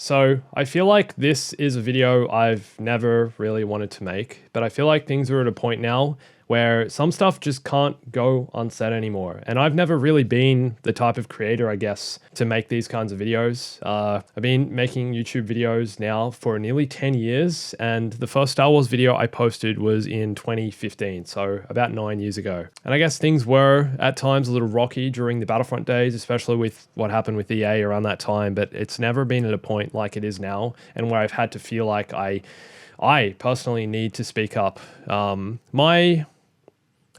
So I feel like this is a video I've never really wanted to make, but I feel like things are at a point now where some stuff just can't go unsaid anymore. And I've never really been the type of creator, I guess, to make these kinds of videos. I've been making YouTube videos now for nearly 10 years, and the first Star Wars video I posted was in 2015, so about 9 years ago. And I guess things were at times a little rocky during the Battlefront days, especially with what happened with EA around that time, but it's never been at a point like it is now, and where I've had to feel like I personally need to speak up. My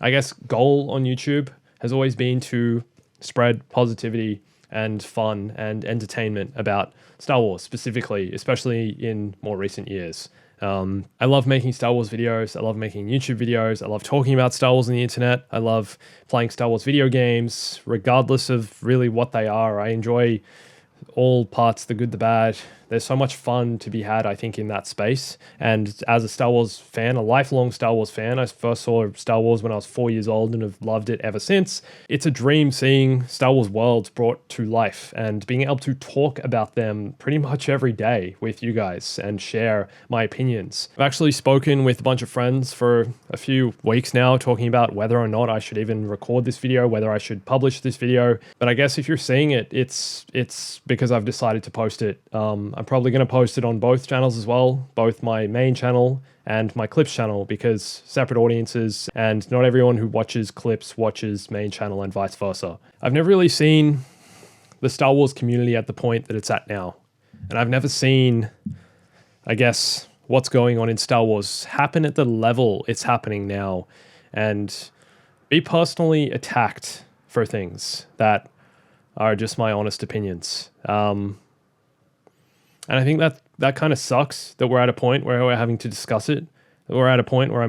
I guess goal on YouTube has always been to spread positivity and fun and entertainment about Star Wars specifically, especially in more recent years. I love making Star Wars videos. I love making YouTube videos. I love talking about Star Wars on the internet. I love playing Star Wars video games, regardless of really what they are. I enjoy all parts, the good, the bad. There's so much fun to be had, I think, in that space. And as a Star Wars fan, a lifelong Star Wars fan, I first saw Star Wars when I was 4 years old and have loved it ever since. It's a dream seeing Star Wars worlds brought to life and being able to talk about them pretty much every day with you guys and share my opinions. I've actually spoken with a bunch of friends for a few weeks now talking about whether or not I should even record this video, whether I should publish this video. But I guess if you're seeing it, it's because I've decided to post it. I'm probably going to post it on both channels as well, both my main channel and my clips channel, because separate audiences and not everyone who watches clips watches main channel and vice versa. I've never really seen the Star Wars community at the point that it's at now. And I've never seen, I guess, what's going on in Star Wars happen at the level it's happening now and be personally attacked for things that are just my honest opinions. And I think that kind of sucks that we're at a point where we're having to discuss it. We're at a point where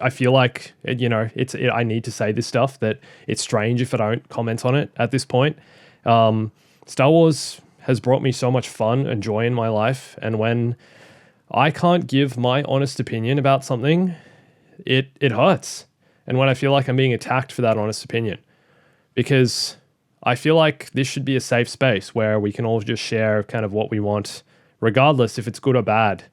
I feel like, I need to say this stuff, that it's strange if I don't comment on it at this point. Star Wars has brought me so much fun and joy in my life. And when I can't give my honest opinion about something, it hurts. And when I feel like I'm being attacked for that honest opinion, because I feel like this should be a safe space where we can all just share kind of what we want, regardless if it's good or bad.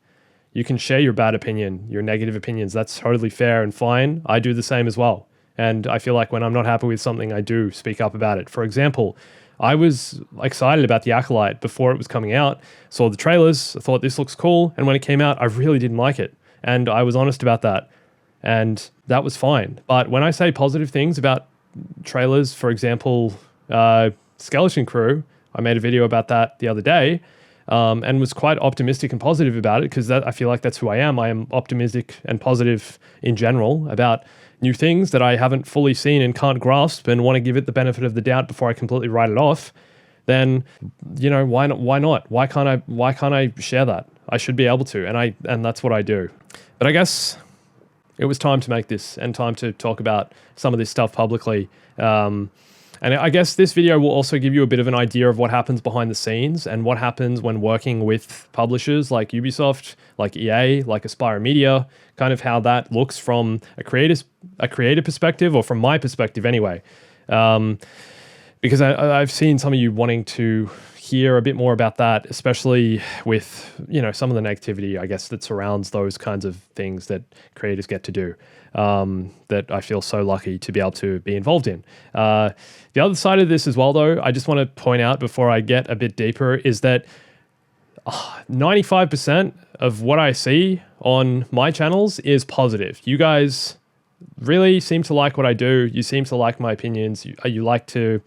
You can share your bad opinion, your negative opinions. That's totally fair and fine. I do the same as well. And I feel like when I'm not happy with something, I do speak up about it. For example, I was excited about The Acolyte before it was coming out, saw the trailers, I thought this looks cool. And when it came out, I really didn't like it. And I was honest about that. And that was fine. But when I say positive things about trailers, for example, Skeleton Crew, I made a video about that the other day, and was quite optimistic and positive about it, because I feel like that's who I am. I am optimistic and positive in general about new things that I haven't fully seen and can't grasp and want to give it the benefit of the doubt before I completely write it off. Then, why not? Why can't I share that? I should be able to, and that's what I do. But I guess it was time to make this and time to talk about some of this stuff publicly. And I guess this video will also give you a bit of an idea of what happens behind the scenes and what happens when working with publishers like Ubisoft, like EA, like Aspire Media, kind of how that looks from a creator perspective, or from my perspective anyway. Because I've seen some of you wanting to hear a bit more about that, especially with, some of the negativity, I guess, that surrounds those kinds of things that creators get to do, that I feel so lucky to be able to be involved in. The other side of this as well, though, I just want to point out before I get a bit deeper, is that 95% of what I see on my channels is positive. You guys really seem to like what I do. You seem to like my opinions. You like to,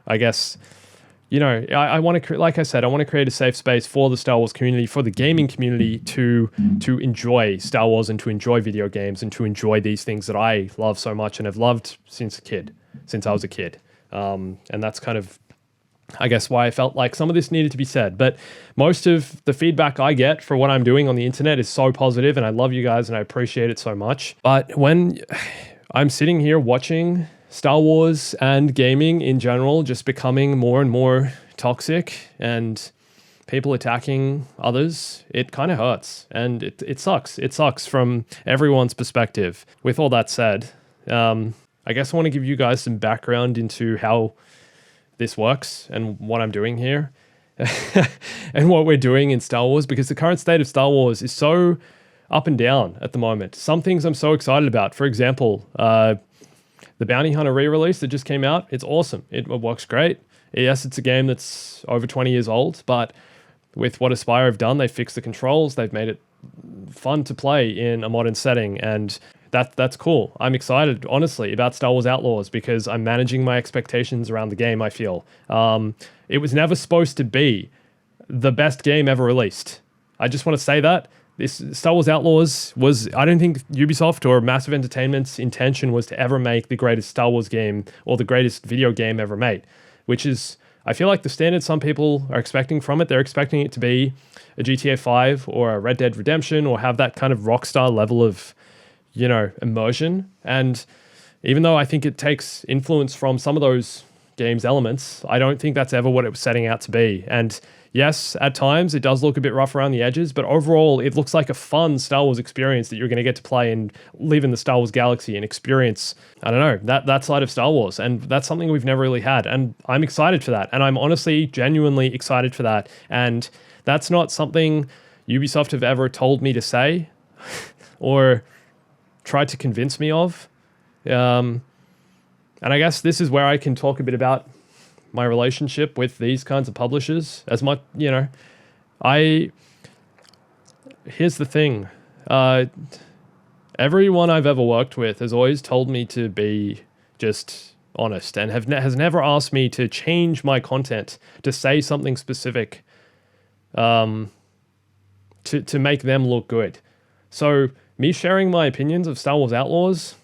I guess, I want to, like I said, I want to create a safe space for the Star Wars community, for the gaming community to enjoy Star Wars and to enjoy video games and to enjoy these things that I love so much and have loved since I was a kid. And that's kind of, I guess, why I felt like some of this needed to be said. But most of the feedback I get for what I'm doing on the internet is so positive, and I love you guys and I appreciate it so much. But when I'm sitting here watching Star Wars and gaming in general just becoming more and more toxic and people attacking others, it kind of hurts, and it sucks. It sucks from everyone's perspective. With all that said, I guess I want to give you guys some background into how this works and what I'm doing here. and what we're doing in Star Wars, because the current state of Star Wars is so up and down at the moment. Some things I'm so excited about. For example, the Bounty Hunter re-release that just came out. It's awesome. It works great. Yes, it's a game that's over 20 years old, but with what Aspire have done, they fixed the controls. They've made it fun to play in a modern setting, and that's cool. I'm excited, honestly, about Star Wars Outlaws because I'm managing my expectations around the game, I feel. It was never supposed to be the best game ever released. I just want to say that. This Star Wars Outlaws was, I don't think Ubisoft or Massive Entertainment's intention was to ever make the greatest Star Wars game or the greatest video game ever made, which is, I feel like the standard some people are expecting from it. They're expecting it to be a GTA 5 or a Red Dead Redemption or have that kind of Rockstar level of, immersion. And even though I think it takes influence from some of those games elements, I don't think that's ever what it was setting out to be. And yes, at times it does look a bit rough around the edges, but overall it looks like a fun Star Wars experience that you're going to get to play and live in the Star Wars galaxy and experience, I don't know, that side of Star Wars. And that's something we've never really had. And I'm excited for that. And I'm honestly, genuinely excited for that. And that's not something Ubisoft have ever told me to say or tried to convince me of. And I guess this is where I can talk a bit about my relationship with these kinds of publishers. As much, here's the thing. Everyone I've ever worked with has always told me to be just honest and has never asked me to change my content, to say something specific, to make them look good. So me sharing my opinions of Star Wars Outlaws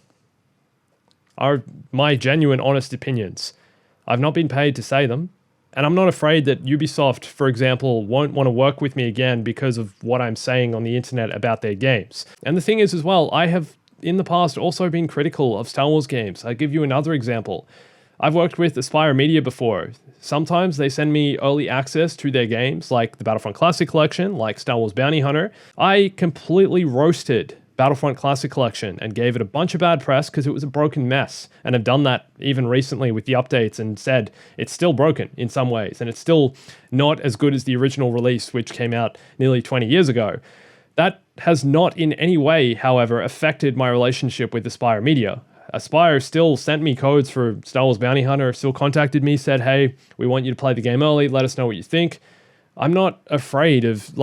are my genuine, honest opinions. I've not been paid to say them, and I'm not afraid that Ubisoft, for example, won't want to work with me again because of what I'm saying on the internet about their games. And the thing is as well, I have in the past also been critical of Star Wars games. I'll give you another example. I've worked with Aspire Media before. Sometimes they send me early access to their games, like the Battlefront Classic Collection, like Star Wars Bounty Hunter. I completely roasted Battlefront Classic Collection and gave it a bunch of bad press because it was a broken mess, and have done that even recently with the updates and said it's still broken in some ways and it's still not as good as the original release, which came out nearly 20 years ago. That has not in any way, however, affected my relationship with Aspire Media. Aspire still sent me codes for Star Wars Bounty Hunter, still contacted me, said, hey, we want you to play the game early, let us know what you think. I'm not afraid of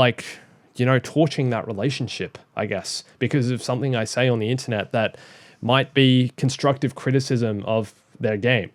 torching that relationship, I guess, because of something I say on the internet that might be constructive criticism of their game.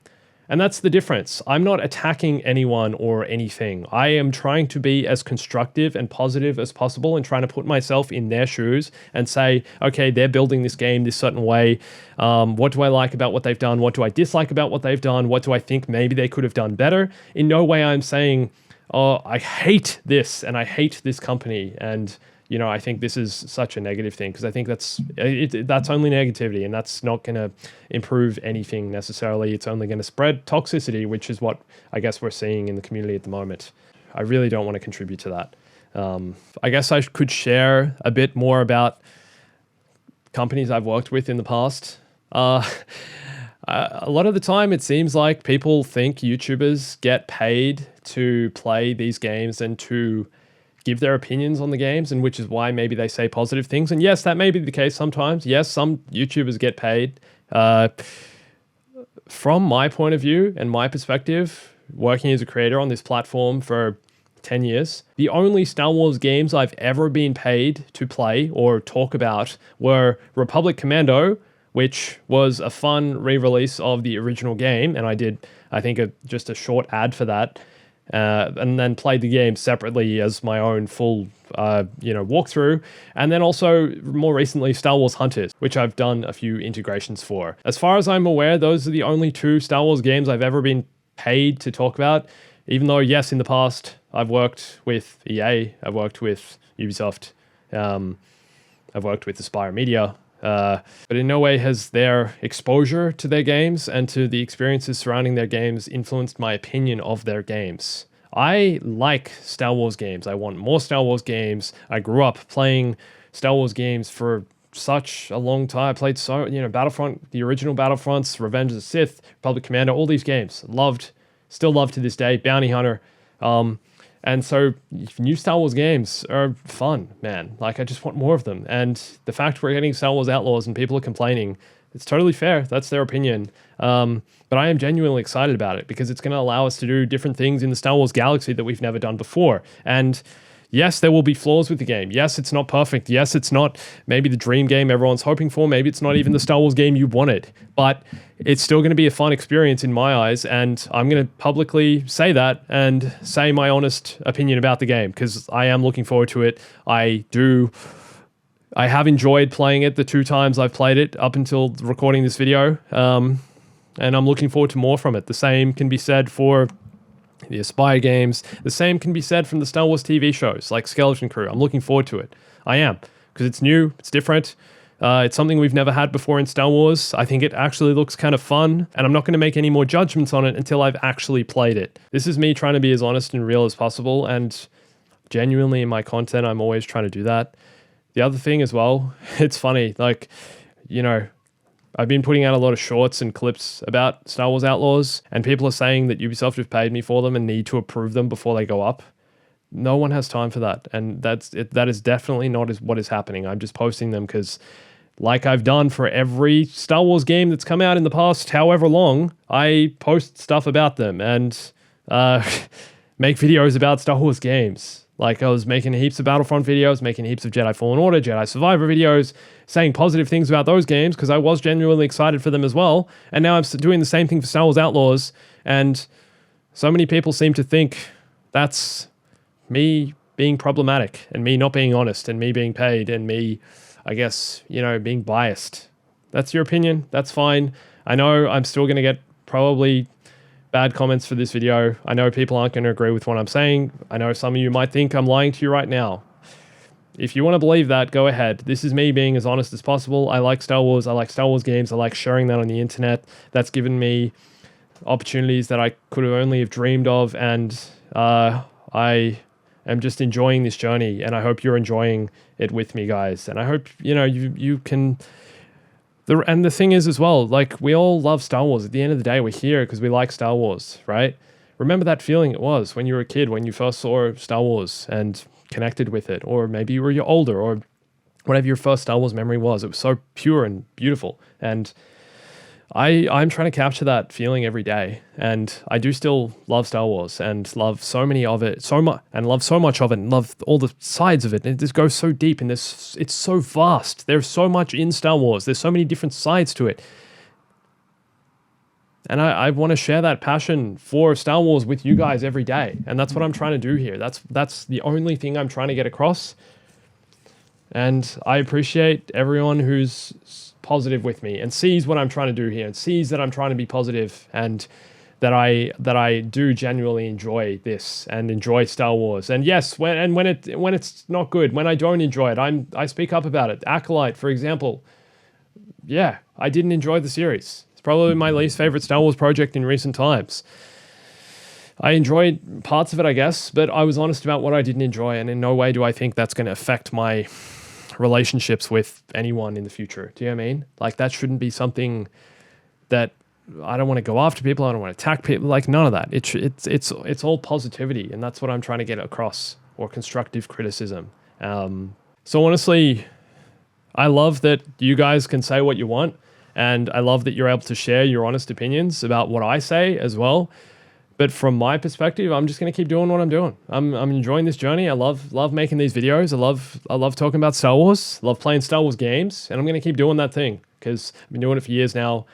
And that's the difference. I'm not attacking anyone or anything. I am trying to be as constructive and positive as possible and trying to put myself in their shoes and say, okay, they're building this game this certain way. What do I like about what they've done? What do I dislike about what they've done? What do I think maybe they could have done better? In no way I'm saying, oh, I hate this and I hate this company. And, I think this is such a negative thing because I think that's only negativity and that's not going to improve anything necessarily. It's only going to spread toxicity, which is what I guess we're seeing in the community at the moment. I really don't want to contribute to that. I guess I could share a bit more about companies I've worked with in the past. A lot of the time, it seems like people think YouTubers get paid to play these games and to give their opinions on the games, and which is why maybe they say positive things. And yes, that may be the case sometimes. Yes, some YouTubers get paid. From my point of view and my perspective, working as a creator on this platform for 10 years, the only Star Wars games I've ever been paid to play or talk about were Republic Commando, which was a fun re-release of the original game, and I did, I think, just a short ad for that, and then played the game separately as my own full, walkthrough, and then also, more recently, Star Wars Hunters, which I've done a few integrations for. As far as I'm aware, those are the only two Star Wars games I've ever been paid to talk about, even though, yes, in the past, I've worked with EA, I've worked with Ubisoft, I've worked with Aspire Media, but in no way has their exposure to their games and to the experiences surrounding their games influenced my opinion of their games. I like Star Wars games. I want more Star Wars games. I grew up playing Star Wars games for such a long time. I played Battlefront, the original Battlefronts, Revenge of the Sith, Republic Commando, all these games. Still love to this day. Bounty Hunter. And so new Star Wars games are fun, man. Like, I just want more of them. And the fact we're getting Star Wars Outlaws and people are complaining, it's totally fair. That's their opinion. But I am genuinely excited about it because it's going to allow us to do different things in the Star Wars galaxy that we've never done before. And yes, there will be flaws with the game. Yes, it's not perfect. Yes, it's not maybe the dream game everyone's hoping for. Maybe it's not even the Star Wars game you wanted. But it's still going to be a fun experience in my eyes. And I'm going to publicly say that and say my honest opinion about the game because I am looking forward to it. I have enjoyed playing it the 2 times I've played it up until recording this video. And I'm looking forward to more from it. The same can be said for the Aspire games. The same can be said from the Star Wars TV shows like Skeleton Crew. I'm looking forward to it. I am, because it's new, it's different. It's something we've never had before in Star Wars. I think it actually looks kind of fun, and I'm not going to make any more judgments on it until I've actually played it. This is me trying to be as honest and real as possible, and genuinely in my content, I'm always trying to do that. The other thing as well, it's funny, like, you know, I've been putting out a lot of shorts and clips about Star Wars Outlaws, and people are saying that Ubisoft have paid me for them and need to approve them before they go up. No one has time for that, and that is definitely not what is happening. I'm just posting them because, like I've done for every Star Wars game that's come out in the past however long, I post stuff about them and make videos about Star Wars games. Like, I was making heaps of Battlefront videos, making heaps of Jedi Fallen Order, Jedi Survivor videos, saying positive things about those games because I was genuinely excited for them as well. And now I'm doing the same thing for Star Wars Outlaws. And so many people seem to think that's me being problematic and me not being honest and me being paid and me, I guess, you know, being biased. That's your opinion. That's fine. I know I'm still going to get probably bad comments for this video. I know people aren't going to agree with what I'm saying. I know some of you might think I'm lying to you right now. If you want to believe that, go ahead. This is me being as honest as possible. I like Star Wars. I like Star Wars games. I like sharing that on the internet. That's given me opportunities that I could have only have dreamed of. And I am just enjoying this journey. And I hope you're enjoying it with me, guys. And I hope, you know, you can... And the thing is as well, like, we all love Star Wars. At the end of the day, we're here because we like Star Wars, right? Remember that feeling it was when you were a kid, when you first saw Star Wars and connected with it, or maybe you were older, or whatever your first Star Wars memory was. It was so pure and beautiful. And I'm trying to capture that feeling every day. And I do still love Star Wars and love so many of it, love so much of it, and love all the sides of it. And it just goes so deep in this. It's so vast. There's so much in Star Wars. There's so many different sides to it. And I want to share that passion for Star Wars with you guys every day. And that's what I'm trying to do here. That's the only thing I'm trying to get across. And I appreciate everyone who's positive with me and sees what I'm trying to do here and sees that I'm trying to be positive and that I do genuinely enjoy this and enjoy Star Wars. And yes, when it's not good, when I don't enjoy it, I speak up about it. Acolyte, for example. Yeah, I didn't enjoy the series. It's probably my least favorite Star Wars project in recent times. I enjoyed parts of it, I guess, but I was honest about what I didn't enjoy, and in no way do I think that's going to affect my relationships with anyone in the future. Do you know what I mean? Like, that shouldn't be something that I don't want to go after people. I don't want to attack people. Like, none of that. It's all positivity, and that's what I'm trying to get across, or constructive criticism. So honestly, I love that you guys can say what you want, and I love that you're able to share your honest opinions about what I say as well. But from my perspective, I'm just going to keep doing what I'm doing. I'm enjoying this journey. I love making these videos. I love talking about Star Wars. I love playing Star Wars games, and I'm going to keep doing that thing because I've been doing it for years now.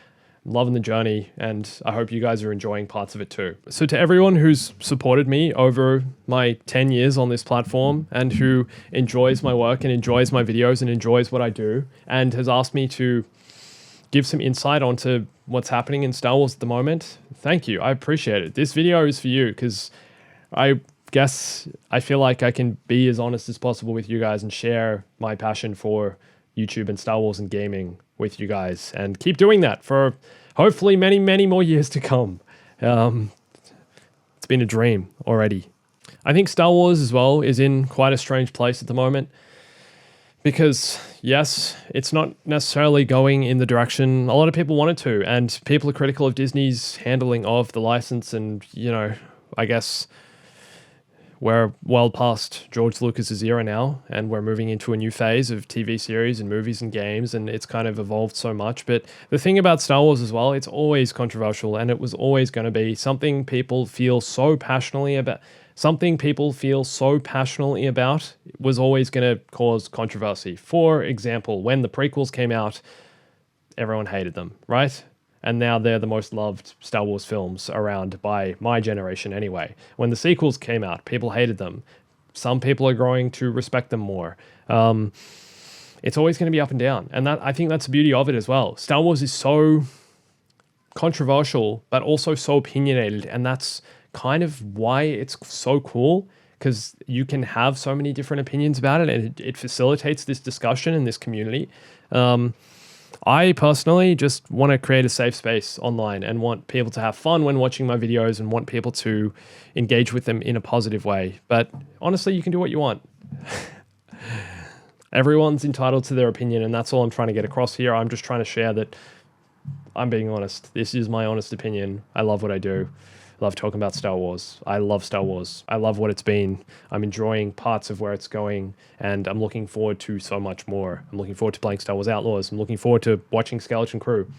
I'm loving the journey, and I hope you guys are enjoying parts of it too. So to everyone who's supported me over my 10 years on this platform and who enjoys my work and enjoys my videos and enjoys what I do and has asked me to give some insight onto what's happening in Star Wars at the moment, thank you. I appreciate it. This video is for you because I guess I feel like I can be as honest as possible with you guys and share my passion for YouTube and Star Wars and gaming with you guys, and keep doing that for hopefully many, many more years to come. It's been a dream already. I think Star Wars as well is in quite a strange place at the moment. Because, yes, it's not necessarily going in the direction a lot of people want it to, and people are critical of Disney's handling of the license and, you know, I guess we're well past George Lucas's era now, and we're moving into a new phase of TV series and movies and games, and it's kind of evolved so much. But the thing about Star Wars as well, it's always controversial, and it was always going to be something people feel so passionately about. Something people feel so passionately about was always going to cause controversy. For example, when the prequels came out, everyone hated them, right? And now they're the most loved Star Wars films around by my generation anyway. When the sequels came out, people hated them. Some people are growing to respect them more. It's always going to be up and down. And that, I think that's the beauty of it as well. Star Wars is so controversial, but also so opinionated. And that's kind of why it's so cool, because you can have so many different opinions about it, and it facilitates this discussion in this community. I personally just want to create a safe space online and want people to have fun when watching my videos and want people to engage with them in a positive way. But honestly, you can do what you want. Everyone's entitled to their opinion, and that's all I'm trying to get across here. I'm just trying to share that I'm being honest. This is my honest opinion. I love what I do. I love talking about Star Wars. I love Star Wars. I love what it's been. I'm enjoying parts of where it's going, and I'm looking forward to so much more. I'm looking forward to playing Star Wars Outlaws. I'm looking forward to watching Skeleton Crew.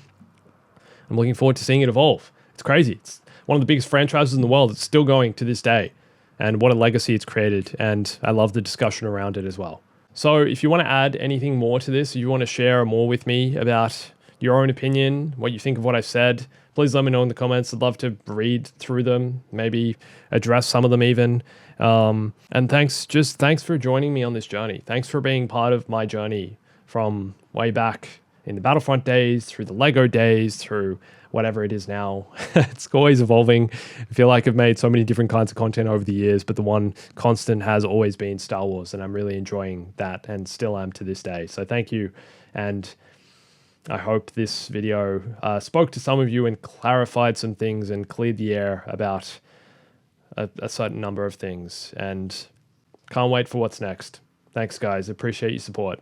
I'm looking forward to seeing it evolve. It's crazy. It's one of the biggest franchises in the world. It's still going to this day, and what a legacy it's created, and I love the discussion around it as well. So if you want to add anything more to this, if you want to share more with me about your own opinion, what you think of what I said, please let me know in the comments. I'd love to read through them, maybe address some of them even. And thanks for joining me on this journey. Thanks for being part of my journey from way back in the Battlefront days, through the Lego days, through whatever it is now. It's always evolving. I feel like I've made so many different kinds of content over the years, but the one constant has always been Star Wars, and I'm really enjoying that and still am to this day. So thank you. And I hope this video spoke to some of you and clarified some things and cleared the air about a certain number of things. And can't wait for what's next. Thanks, guys. Appreciate your support.